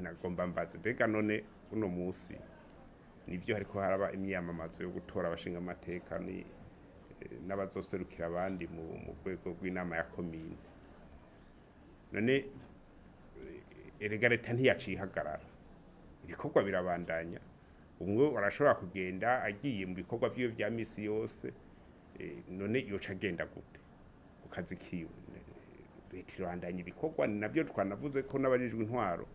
nagomba mbaze mbega none uno munsi nibyo hariko haraba imyiyamamazo yo gutora abashinga amateka n'abazoserukira abandi mu rwego rw'inama ya komine. None erega leta ntiyaciye ihagarara, ibikorwa birabandanya. Umwe arashobora kugenda agiye mu bikorwa vyiwe vya misi yose, none yoca agenda gute ku kazi kiwe? Leta irabandanya ibikorwa, ni navyo twanavuze ko n'abajejwe intwaro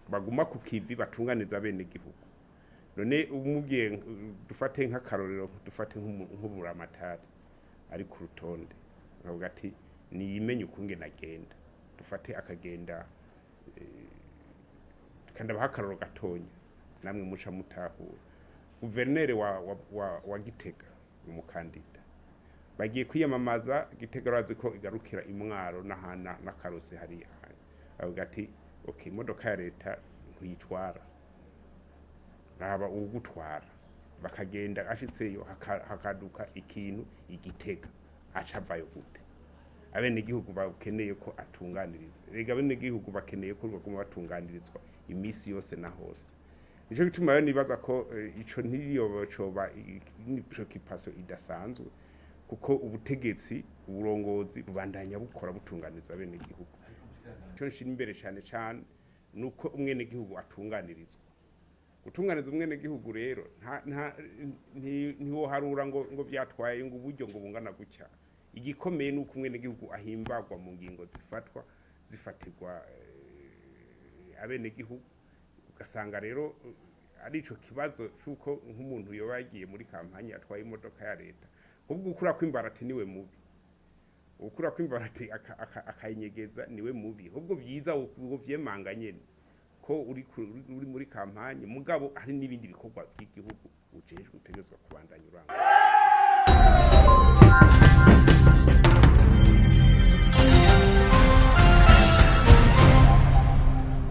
baguma ku kivi batunganiza abenegihugu. None umugiye dufate nk'akarorero, dufate nk'uburamatari ari ku rutonde, akavuga ati niyimenye ukungene agenda, dufate akagenda kandi abahakaroro gatonya, namwe muca mutahura. Guverineri wa Gitega umukandida bagiye kwiyamamaza, Gitega razi ko igarukira imwaro n'akarose hari avuga ati okay, imodoka ya leta ntuyitwara, raba ugutwara. Bakagenda ashitseyo hakaduka ikintu Igitega, acavayo gute? Abenegihugu bakeneye ko atunganirizwa, rega abenegihugu bakeneye ko baguma batunganirizwa imisi yose na hose. Nico gituma nibaza ko ico ntiyobocoba preoccupation idasanzwe, kuko ubutegetsi uburongozi bubandanya bukora butunganiza abenegihugu. Ico nshira imbere cyane nuko umwenegihugu atunganirizwa. Gutunganiza umwenegihugu rero ntiwoharura ngo vyatwaye ngo uburyo ngo bungana gutya. Igikomeye nuko umwenegihugu ahimbagwa mu ngingo zifatirwa abenegihugu. Ugasanga rero ari ico kibazo cyuko nk'umuntu yoba yagiye muri kampanye atwaye imodoka ya leta, ubwo ukura kwimbarati niwe mubi, ukura kwimbarati akayinyegeza niwe mubi. Ubwo vyiza ubwo vyemanga nyene ko uri muri kampanye, mugabo hari n'ibindi bikorwa by'igihugu ujejwe utegezwa kubandanya uranga.